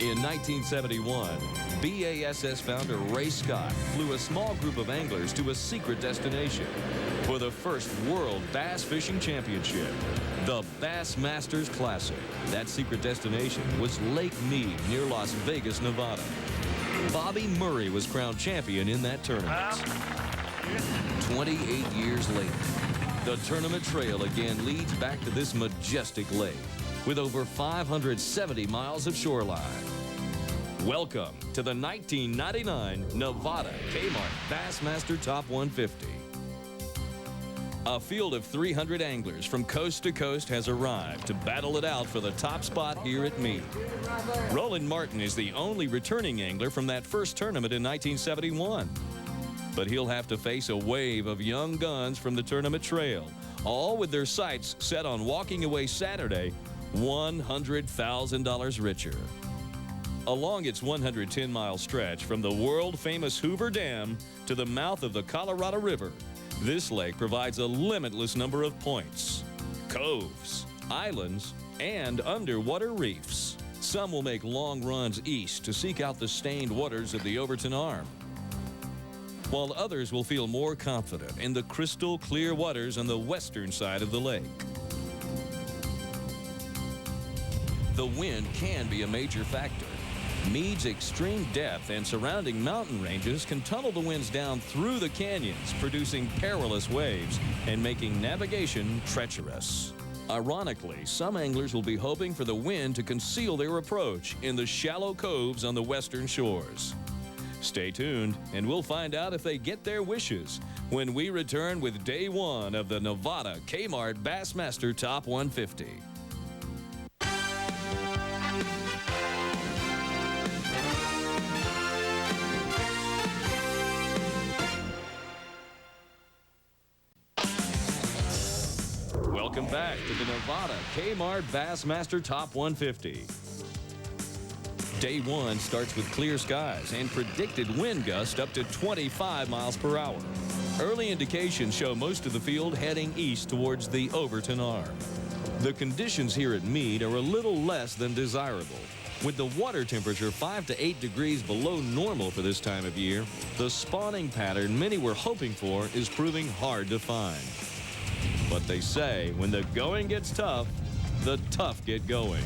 In 1971, BASS founder Ray Scott flew a small group of anglers to a secret destination for the first World Bass Fishing Championship, the Bassmasters Classic. That secret destination was Lake Mead near Las Vegas, Nevada. Bobby Murray was crowned champion in that tournament. 28 years later, the tournament trail again leads back to this majestic lake with over 570 miles of shoreline. Welcome to the 1999 Nevada Kmart Bassmaster Top 150. A field of 300 anglers from coast to coast has arrived to battle it out for the top spot here at Mead. Roland Martin is the only returning angler from that first tournament in 1971. But he'll have to face a wave of young guns from the tournament trail, all with their sights set on walking away Saturday $100,000 richer. Along its 110-mile stretch from the world-famous Hoover Dam to the mouth of the Colorado River, this lake provides a limitless number of points, coves, islands, and underwater reefs. Some will make long runs east to seek out the stained waters of the Overton Arm, while others will feel more confident in the crystal clear waters on the western side of the lake. The wind can be a major factor. Mead's extreme depth and surrounding mountain ranges can tunnel the winds down through the canyons, producing perilous waves and making navigation treacherous. Ironically, some anglers will be hoping for the wind to conceal their approach in the shallow coves on the western shores. Stay tuned, and we'll find out if they get their wishes when we return with day one of the Nevada Kmart Bassmaster Top 150. Welcome back to the Nevada Kmart Bassmaster Top 150. Day one starts with clear skies and predicted wind gusts up to 25 miles per hour. Early indications show most of the field heading east towards the Overton Arm. The conditions here at Mead are a little less than desirable. With the water temperature 5 to 8 degrees below normal for this time of year, the spawning pattern many were hoping for is proving hard to find. But they say when the going gets tough, the tough get going.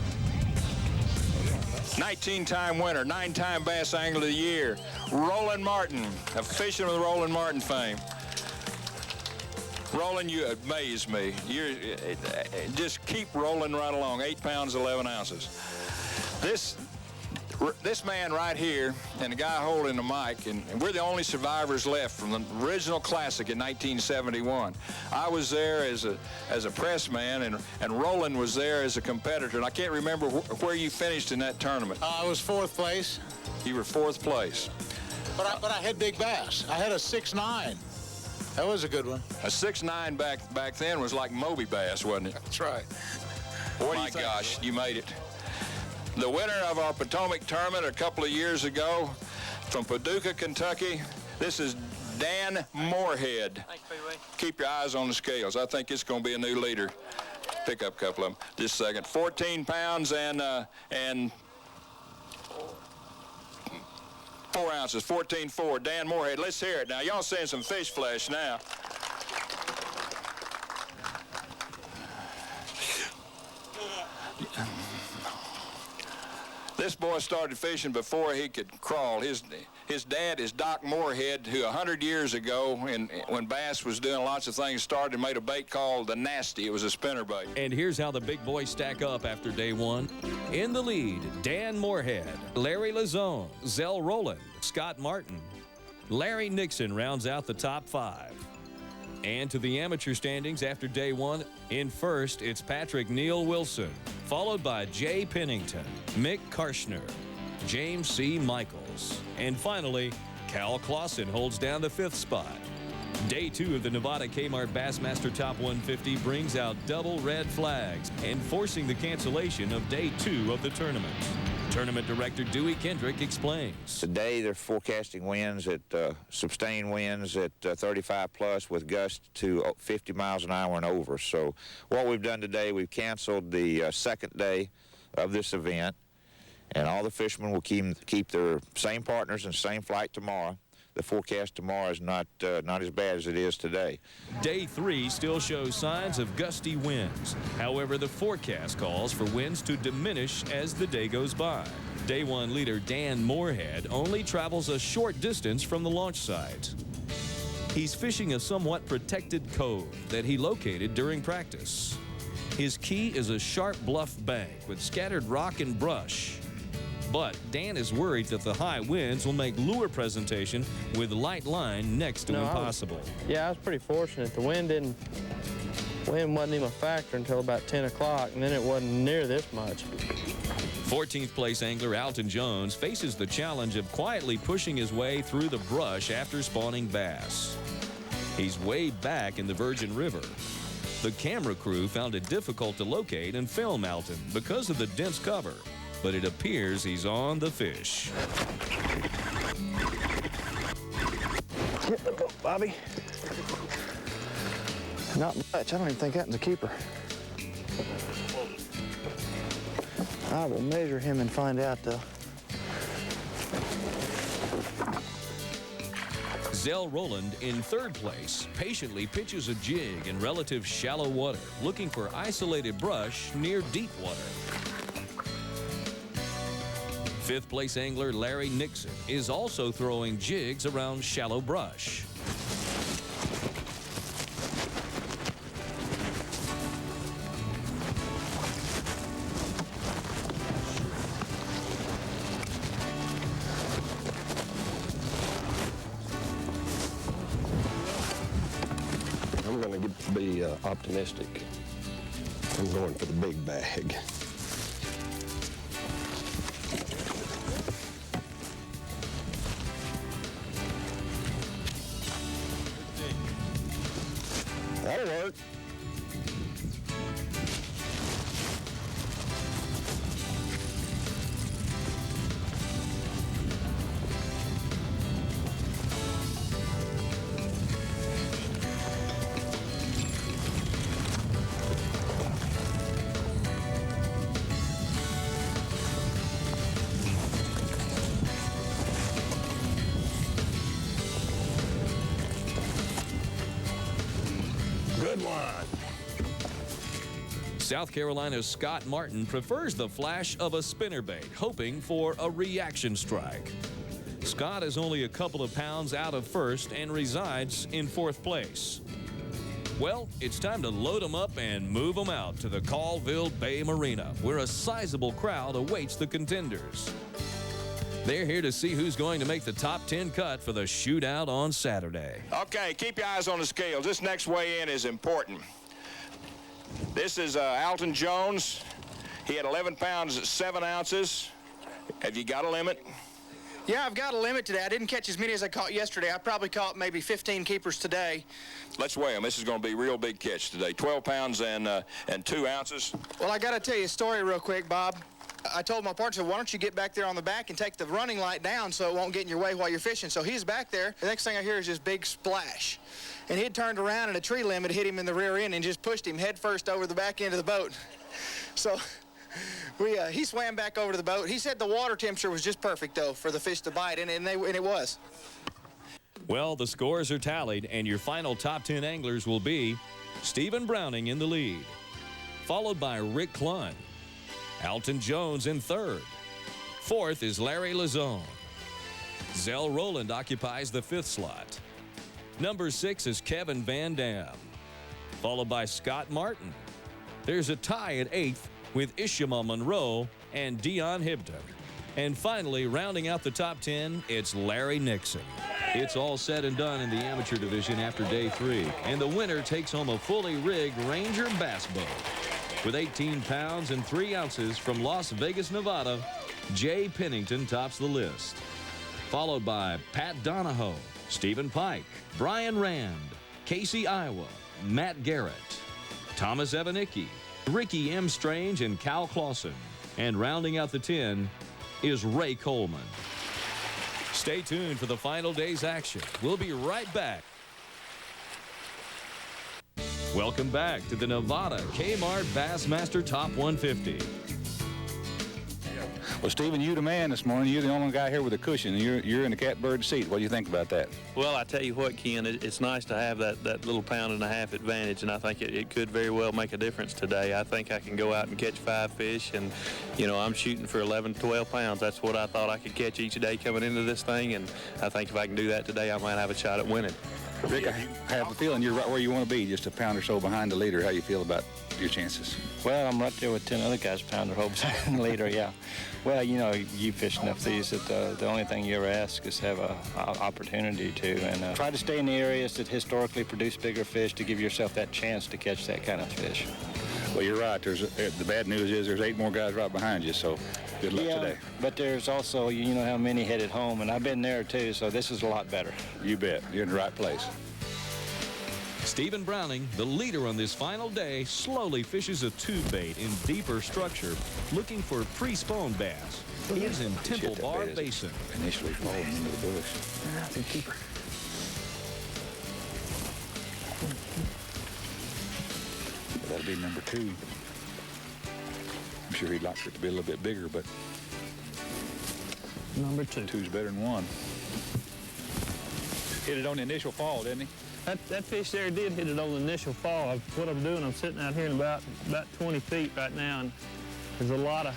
19-time winner, 9-time Bass Angler of the Year, Roland Martin, a fisherman with Roland Martin fame. Roland, you amaze me. You just keep rolling right along. 8 pounds, 11 ounces. This man right here and the guy holding the mic, and we're the only survivors left from the original classic in 1971. I was there as a press man, and Roland was there as a competitor, and I can't remember where you finished in that tournament. I was 4th place. You were 4th place. But I had big bass. I had a 6'9". That was a good one. A 6'9" back then was like Moby bass, wasn't it? That's right. What do you think? Gosh, you made it. The winner of our Potomac tournament a couple of years ago from Paducah, Kentucky, this is Dan Moorhead. Thanks, Pee-wee. Keep your eyes on the scales. I think it's going to be a new leader. Pick up a couple of them just a second. 14 pounds and 4 ounces, 14.4. Dan Moorhead. Let's hear it now. Y'all seeing some fish flesh now. This boy started fishing before he could crawl. His dad is Doc Moorhead, who 100 years ago, when bass was doing lots of things, started and made a bait called the Nasty. It was a spinner bait. And here's how the big boys stack up after day one. In the lead, Dan Moorhead, Larry Lazone, Zell Rowland, Scott Martin. Larry Nixon rounds out the top 5. And to the amateur standings after day one, in first, it's Patrick Neal Wilson, followed by Jay Pennington, Mick Karshner, James C. Michaels, and finally, Cal Clausen holds down the 5th spot. Day 2 of the Nevada Kmart Bassmaster Top 150 brings out double red flags, enforcing the cancellation of day 2 of the tournament. Tournament director Dewey Kendrick explains. Today they're forecasting winds at sustained winds at 35 plus with gusts to 50 miles an hour and over. So what we've done today, we've canceled the second day of this event, And all the fishermen will keep their same partners and same flight tomorrow. The forecast tomorrow is not as bad as it is today. Day 3 still shows signs of gusty winds. However, the forecast calls for winds to diminish as the day goes by. Day 1 leader Dan Moorhead only travels a short distance from the launch site. He's fishing a somewhat protected cove that he located during practice. His key is a sharp bluff bank with scattered rock and brush. But Dan is worried that the high winds will make lure presentation with light line next to impossible. I was pretty fortunate. The wind wasn't even a factor until about 10 o'clock, and then it wasn't near this much. 14th place angler Alton Jones faces the challenge of quietly pushing his way through the brush after spawning bass. He's way back in the Virgin River. The camera crew found it difficult to locate and film Alton because of the dense cover, but it appears he's on the fish. Get the boat, Bobby. Not much. I don't even think that one's a keeper. I will measure him and find out, though. Zell Rowland, in 3rd place, patiently pitches a jig in relative shallow water, looking for isolated brush near deep water. 5th place angler Larry Nixon is also throwing jigs around shallow brush. I'm going to be optimistic. I'm going for the big bag. That'll work. Good one. South Carolina's Scott Martin prefers the flash of a spinnerbait, hoping for a reaction strike. Scott is only a couple of pounds out of 1st and resides in 4th place. Well, it's time to load them up and move them out to the Colville Bay Marina, where a sizable crowd awaits the contenders. They're here to see who's going to make the top 10 cut for the shootout on Saturday. Okay, keep your eyes on the scales. This next weigh-in is important. This is Alton Jones. He had 11 pounds at 7 ounces. Have you got a limit? Yeah, I've got a limit today. I didn't catch as many as I caught yesterday. I probably caught maybe 15 keepers today. Let's weigh them. This is going to be a real big catch today. 12 pounds and 2 ounces. Well, I got to tell you a story real quick, Bob. I told my partner, why don't you get back there on the back and take the running light down so it won't get in your way while you're fishing. So he's back there. The next thing I hear is this big splash. And he had turned around and a tree limb had hit him in the rear end and just pushed him head first over the back end of the boat. So he swam back over to the boat. He said the water temperature was just perfect, though, for the fish to bite, and it was. Well, the scores are tallied, and your final top 10 anglers will be Stephen Browning in the lead, followed by Rick Clunn. Alton Jones in 3rd. 4th is Larry Lazone. Zell Rowland occupies the 5th slot. Number 6 is Kevin Van Dam, followed by Scott Martin. There's a tie at 8th with Ishmael Monroe and Dion Hibden. And finally, rounding out the top 10, it's Larry Nixon. It's all said and done in the amateur division after day 3, and the winner takes home a fully rigged Ranger bass boat. With 18 pounds and 3 ounces from Las Vegas, Nevada, Jay Pennington tops the list, followed by Pat Donahoe, Stephen Pike, Brian Rand, Casey Iowa, Matt Garrett, Thomas Evanicki, Ricky M. Strange, and Cal Clausen. And rounding out the 10 is Ray Coleman. Stay tuned for the final day's action. We'll be right back. Welcome back to the Nevada Kmart Bassmaster Top 150. Well, Stephen, you the man this morning. You're the only guy here with a cushion, and you're in the catbird seat. What do you think about that? Well, I tell you what, Ken, it's nice to have that little pound-and-a-half advantage, and I think it could very well make a difference today. I think I can go out and catch 5 fish, and, you know, I'm shooting for 11, 12 pounds. That's what I thought I could catch each day coming into this thing, and I think if I can do that today, I might have a shot at winning. Rick, I have a feeling you're right where you want to be, just a pound or so behind the leader. How you feel about your chances? Well, I'm right there with 10 other guys, pound or so behind the leader, yeah. Well, you know, you fish enough these that the only thing you ever ask is have an opportunity to, and try to stay in the areas that historically produce bigger fish to give yourself that chance to catch that kind of fish. Well, you're right. The bad news is there's 8 more guys right behind you, so good luck today. But there's also, you know how many headed home, and I've been there too, so this is a lot better. You bet. You're in the right place. Stephen Browning, the leader on this final day, slowly fishes a tube bait in deeper structure, looking for pre-spawn bass. He is in Temple Bar Basin. Initially falling into the bush. That's a keeper. That'll be number 2. I'm sure he'd like for it to be a little bit bigger, but number 2. 2's better than 1. Hit it on the initial fall, didn't he? That fish there did hit it on the initial fall. What I'm doing, I'm sitting out here in about 20 feet right now, and there's a lot of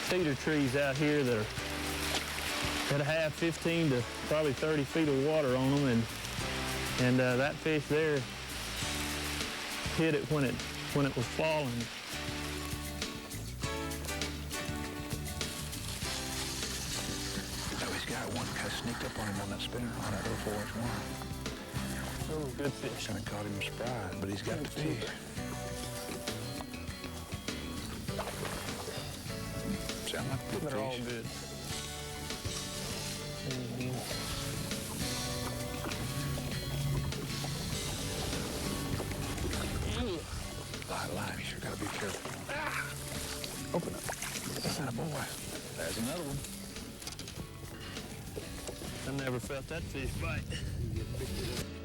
cedar trees out here that have 15 to probably 30 feet of water on them, and that fish there hit it when it was falling. Oh, he's got one kind of sneaked up on him on that spinner on that 04-inch one. Oh, good fish. Kind of caught him surprised, but he's got the fish. Sound like a good fish. They're all good. Light line, you sure got to be careful. Open up. That's not a boy. There's another one. I never felt that fish bite.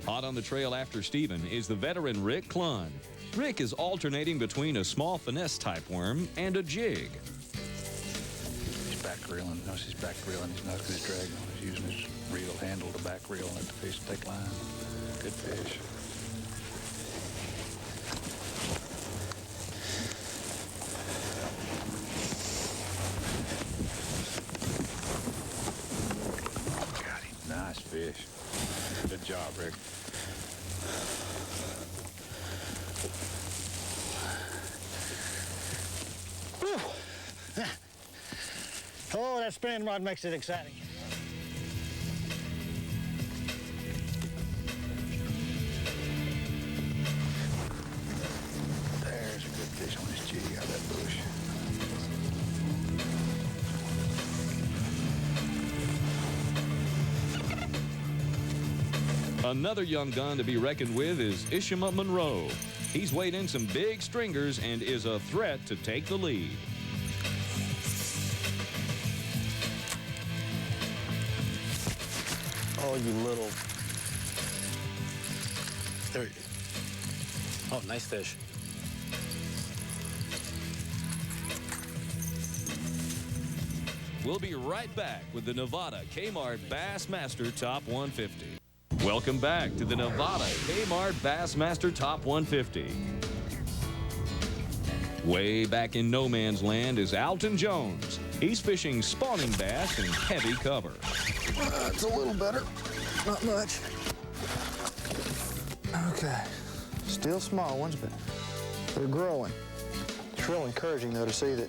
Hot on the trail after Stephen is the veteran Rick Clunn. Rick is alternating between a small finesse type worm and a jig. He's back reeling. Notice he's back reeling. He's not as good as dragging on. He's using his reel handle to back reel and let the fish take line. Good fish. Got him. Nice fish. Good job, Rick. Oh, that spinning rod makes it exciting. There's a good fish on his jig out of that bush. Another young gun to be reckoned with is Ishima Monroe. He's weighed in some big stringers and is a threat to take the lead. Oh, you little. There. Oh, nice fish. We'll be right back with the Nevada Kmart Bassmaster Top 150. Welcome back to the Nevada Kmart Bassmaster Top 150. Way back in no man's land is Alton Jones. He's fishing spawning bass in heavy cover. It's a little better. Not much. Okay. Still small ones, but they're growing. It's real encouraging, though, to see that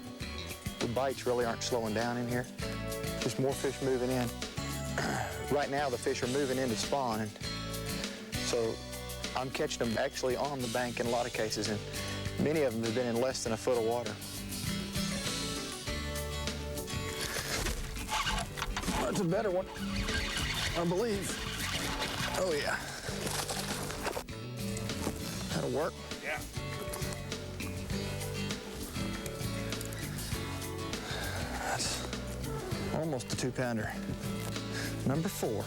the bites really aren't slowing down in here. Just more fish moving in. Right now, the fish are moving in to spawn, and so I'm catching them actually on the bank in a lot of cases, and many of them have been in less than a foot of water. That's a better one, I believe. Oh, yeah. That'll work. Yeah. That's almost a 2-pounder. Number 4.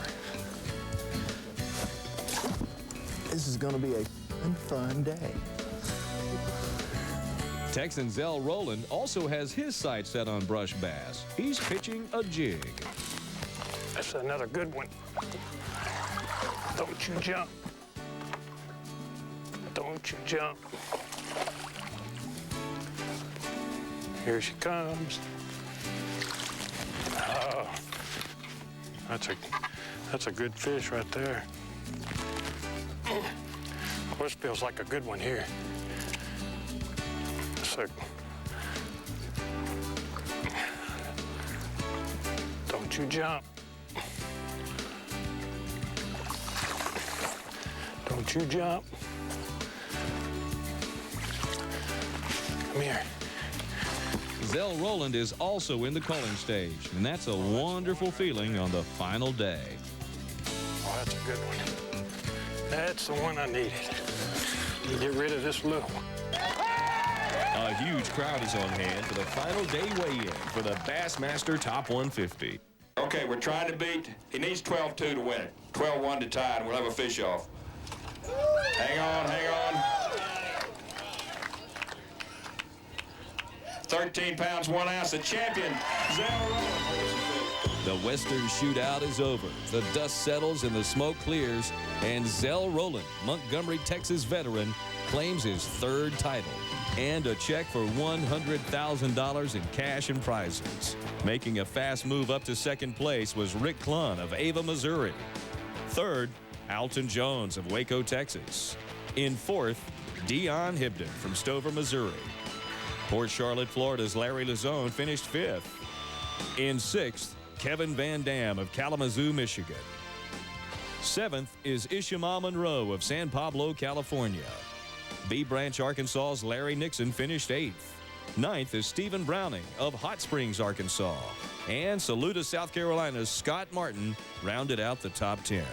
This is going to be a fun day. Texan Zell Rowland also has his sights set on brush bass. He's pitching a jig. That's another good one. Don't you jump. Don't you jump. Here she comes. Oh, that's a good fish right there. This feels like a good one here. So, don't you jump. Don't you jump. Come here. Zell Rowland is also in the culling stage, and that's a wonderful feeling on the final day. Oh, that's a good one. That's the one I needed. Get rid of this little one. A huge crowd is on hand for the final day weigh-in for the Bassmaster Top 150. Okay, we're trying to beat, he needs 12-2 to win it. 12-1 to tie, and we'll have a fish off. Hang on, hang on. 13 pounds, 1 ounce, the champion, Zell Rowland. The Western Shootout is over. The dust settles and the smoke clears, and Zell Rowland, Montgomery, Texas veteran, claims his 3rd title and a check for $100,000 in cash and prizes. Making a fast move up to 2nd place was Rick Clunn of Ava, Missouri. 3rd, Alton Jones of Waco, Texas. In 4th, Dion Hibden from Stover, Missouri. Port Charlotte, Florida's Larry Lazone finished 5th. In 6th, Kevin Van Dam of Kalamazoo, Michigan. 7th is Ishmael Monroe of San Pablo, California. B Branch, Arkansas's Larry Nixon finished 8th. 9th is Stephen Browning of Hot Springs, Arkansas. And Saluda, South Carolina's Scott Martin rounded out the top 10.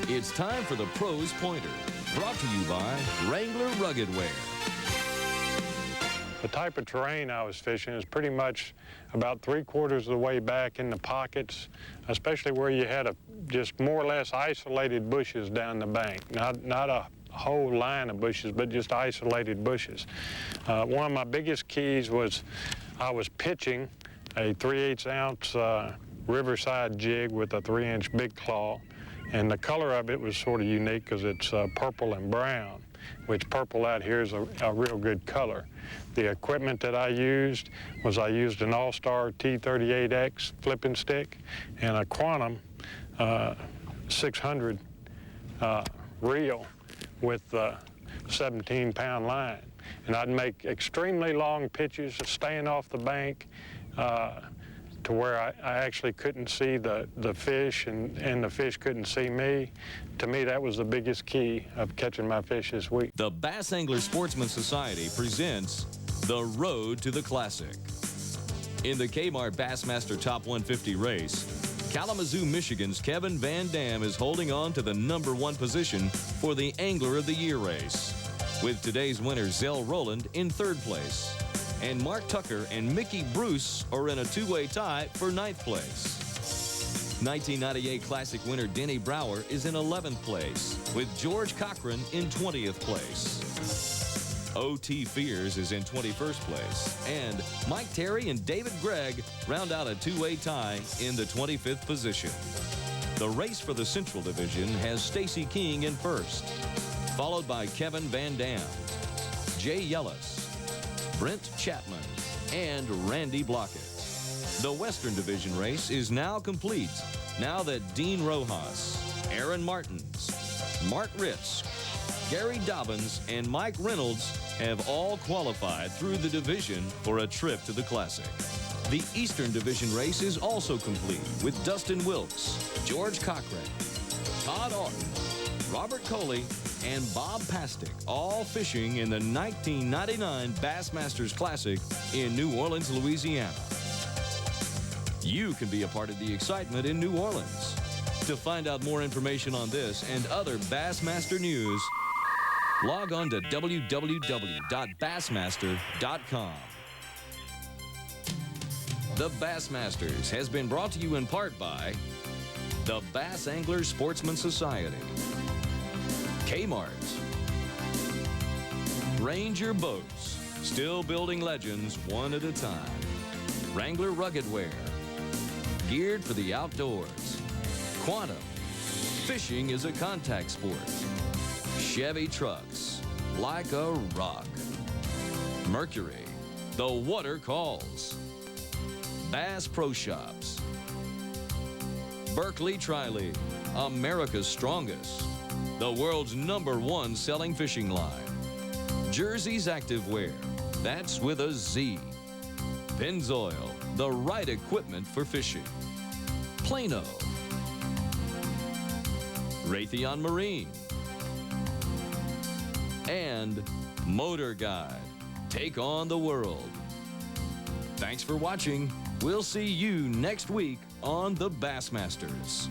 It's time for the Pros Pointer, brought to you by Wrangler Rugged Wear. The type of terrain I was fishing is pretty much about 3/4 of the way back in the pockets, especially where you had just more or less isolated bushes down the bank. Not a whole line of bushes, but just isolated bushes. One of my biggest keys was I was pitching a 3/8 ounce Riverside jig with a 3-inch big claw, and the color of it was sort of unique because it's purple and brown, which purple out here is a real good color. The equipment that I used an All-Star T38X flipping stick and a Quantum 600 reel with a 17-pound line. And I'd make extremely long pitches, staying off the bank to where I actually couldn't see the fish and the fish couldn't see me. To me, that was the biggest key of catching my fish this week. The Bass Angler Sportsman Society presents The Road to the Classic. In the Kmart Bassmaster Top 150 race, Kalamazoo, Michigan's Kevin Van Dam is holding on to the #1 position for the Angler of the Year race, with today's winner Zell Rowland in 3rd place. And Mark Tucker and Mickey Bruce are in a 2-way tie for 9th place. 1998 Classic winner Denny Brower is in 11th place, with George Cochran in 20th place. O.T. Fears is in 21st place, and Mike Terry and David Gregg round out a 2-way tie in the 25th position. The race for the Central Division has Stacy King in 1st, followed by Kevin Van Dam, Jay Yellis, Brent Chapman, and Randy Blockett. The Western Division race is now complete now that Dean Rojas, Aaron Martins, Mark Ritz, Gary Dobbins, and Mike Reynolds have all qualified through the division for a trip to the Classic. The Eastern Division race is also complete with Dustin Wilkes, George Cochran, Todd Orton, Robert Coley, and Bob Pastick all fishing in the 1999 Bassmasters Classic in New Orleans, Louisiana. You can be a part of the excitement in New Orleans. To find out more information on this and other Bassmaster news, log on to www.bassmaster.com. The Bassmasters has been brought to you in part by the Bass Angler Sportsman Society, Kmart, Ranger Boats, still building legends one at a time. Wrangler Rugged Wear, geared for the outdoors. Quantum, fishing is a contact sport. Chevy trucks, like a rock. Mercury, the water calls. Bass Pro Shops. Berkeley Tri-League, America's strongest. The world's #1 selling fishing line. Jersey's Activewear, that's with a Z. Pennzoil, the right equipment for fishing. Plano. Raytheon Marine. And Motor Guide, take on the world. Thanks for watching. We'll see you next week on the Bassmasters.